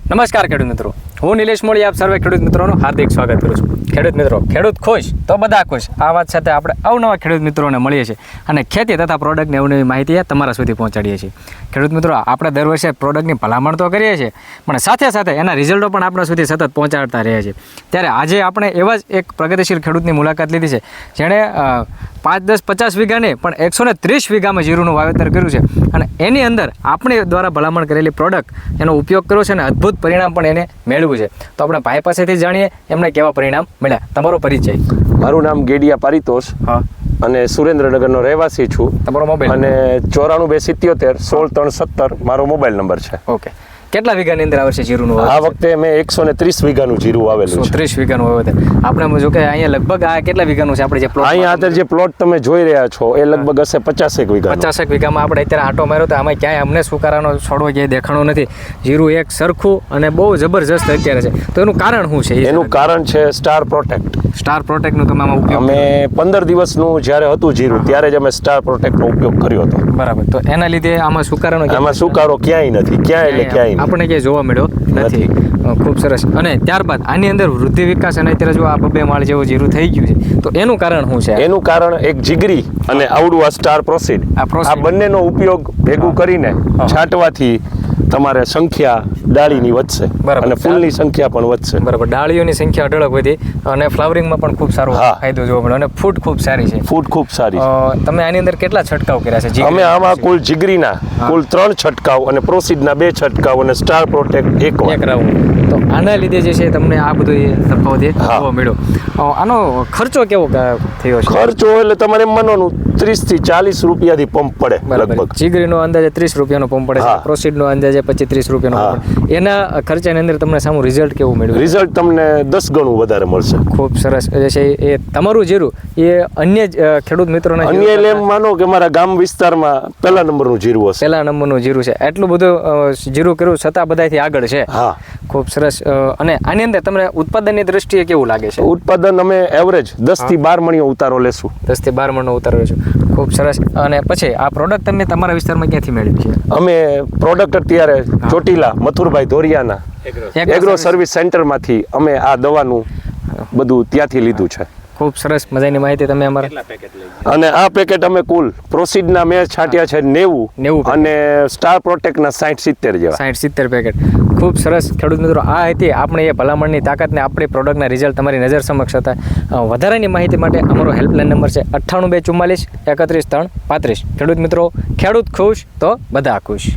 નમસ્કાર ખેડૂત મિત્રો, હું નિલેશ મોળી આપ સર્વે ખેડૂત મિત્રોનું હાર્દિક સ્વાગત કરું છું. ખેડૂત મિત્રો, ખેડૂત ખુશ તો બધા ખુશ. આ વાત સાથે આપણે અવનવા ખેડૂત મિત્રોને મળીએ છીએ અને ખેતી તથા પ્રોડક્ટની અવનવી માહિતી તમારા સુધી પહોંચાડીએ છીએ. ખેડૂત મિત્રો, આપણે દર વર્ષે પ્રોડક્ટની ભલામણ તો કરીએ છીએ, પણ સાથે સાથે એના રિઝલ્ટો પણ આપણા સુધી સતત પહોંચાડતા રહીએ છીએ. ત્યારે આજે આપણે એવા જ એક પ્રગતિશીલ ખેડૂતની મુલાકાત લીધી છે, જેણે 5, 10, 50 વીઘા નહીં પણ 130 વીઘામાં જીરુંનું વાવેતર કર્યું છે અને એની અંદર આપણી દ્વારા ભલામણ કરેલી પ્રોડક્ટ એનો ઉપયોગ કર્યો છે અને અદ્ભુત પરિણામ પણ એને મેળવ્યું છે. તો આપણે ભાઈ પાસેથી જાણીએ એમને કેવા પરિણામ મળ્યા. તમારો પરિચય? મારું નામ ગેડિયા પારિતોષ અને સુરેન્દ્રનગરનો રહેવાસી છું. તમારો મોબાઈલ? અને 94 277 16 3 17 મારો મોબાઈલ નંબર છે. ઓકે. કેટલા વીઘાની અંદર આવશે જીરુંનું? આ વખતે મેં 130 વીઘાનું જીરું વાવેલું છે. 130 વીઘાનું વાવેતર. આપણે જો કે અહીંયા લગભગ આ કેટલા વીઘાનું છે? આપણે જે પ્લોટ અહીંયા અત્યારે જે પ્લોટ તમે જોઈ રહ્યા છો એ લગભગ હશે 50 વીઘા. 50 વીઘામાં આપણે અત્યારે આંટો માર્યો તો આમાં ક્યાંય અમને સુકારાનો છોડવો ક્યાંય દેખાણો નથી. જીરું એક સરખું અને બહુ જબરજસ્ત અત્યારે છે. તો એનું કારણ શું છે? એનું કારણ છે સ્ટાર પ્રોટેક્ટ. સ્ટાર પ્રોટેક્ટનું તમે આમાં ઉપયોગ? અમે 15 દિવસનું જ્યારે હતું જીરું ત્યારે જ અમે સ્ટાર પ્રોટેક્ટનો ઉપયોગ કર્યો હતો. બરાબર. તો એના લીધે આમાં સુકારાનો? આમાં સુકારો ક્યાંય નથી, ક્યાંય એટલે ક્યાંય આપણે ક્યાંય જોવા મળ્યો નથી. ખૂબ સરસ. અને ત્યારબાદ આની અંદર વૃદ્ધિ વિકાસ અને અત્યારે જો આ 2 માળ જેવું જીરું થઈ ગયું છે, તો એનું કારણ શું છે? એનું કારણ એક જીગરી અને આવડું આ સ્ટાર પ્રોસીડ, આ બંનેનો ઉપયોગ ભેગું કરીને છાંટવાથી તમારે સંખ્યા ડાળીની વધશે અને ફૂલની સંખ્યા પણ વધશે. બરાબર. ડાળીઓની સંખ્યા અઢળક વધી અને ફ્લાવરિંગમાં પણ ખૂબ સારો ફાયદો જોવા મળ્યો અને ફૂટ ખૂબ સારી છે. ફૂટ ખૂબ સારી. તમે આની અંદર કેટલા છંટકાવ કર્યા છે? અમે આમાં કુલ જીગરીના કુલ 3 છંટકાવ અને પ્રોસીડના 2 છંટકાવ અને સ્ટાર પ્રોટેક્ટ એક રાઉન્ડ. તો આના લીધે જે છે તમને આ બધો તફાવત જોવા મળ્યો. આનો ખર્ચો કેવો થયો છે? ખર્ચો એટલે તમારે માનવાનું 30 થી 40 રૂપિયાથી પંપ પડે લગભગ. જીગરીનો અંદાજે 30 રૂપિયાનો પંપ પડે છે, પ્રોસીડનો અંદાજે 25-30 રૂપિયાનો પંપ. એના ખર્ચાની અંદર તમને સામું રિઝલ્ટ કેવું મળ્યું? રિઝલ્ટ તમને 10 ગણું વધારે મળશે. ખૂબ સરસ. છે એ તમારું જીરું એ અન્ય ખેડૂત મિત્રોને અન્ય એટલે એમ માનો કે મારા ગામ વિસ્તારમાં પહેલા નંબરનું જીરું હશે. પહેલા નંબરનું જીરું છે. એટલું બધું જીરું કર્યું છતાં બધાથી આગળ છે. હા, ખૂબ સરસ. અને આની અંદર તમને ઉત્પાદનની દ્રષ્ટિએ કેવું લાગે છે? ઉત્પાદન અમે એવરેજ 10 થી 12 મણનો ઉતારો લેશું. 10 થી 12 મણનો ઉતારો લેશું. ખૂબ સરસ. અને પછી આ પ્રોડક્ટ તમે તમારા વિસ્તારમાં ક્યાંથી મેળવી છે? અમે પ્રોડક્ટ અત્યારે ચોટીલા મથુરભાઈ ધોરિયાના એગ્રો સર્વિસ સેન્ટરમાંથી અમે આ દવાનું બધું ત્યાંથી લીધું છે. ખૂબ સરસ મજાની માહિતી તમે અમારા. અને આ પેકેટ અમે કુલ પ્રોસીડના મેં છાંટ્યા છે 90 અને સ્ટાર પ્રોટેક્ટના 60-70 જેવા. 60-70 પેકેટ. ખૂબ સરસ. ખેડૂત મિત્રો, આ હતી આપણે એ ભલામણની તાકાતને આપણી પ્રોડક્ટના રિઝલ્ટ તમારી નજર સમક્ષ હતા. વધારાની માહિતી માટે અમારો હેલ્પલાઇન નંબર છે 98 244 31 3 35. ખેડૂત મિત્રો, ખેડૂત ખુશ તો બધા ખુશ.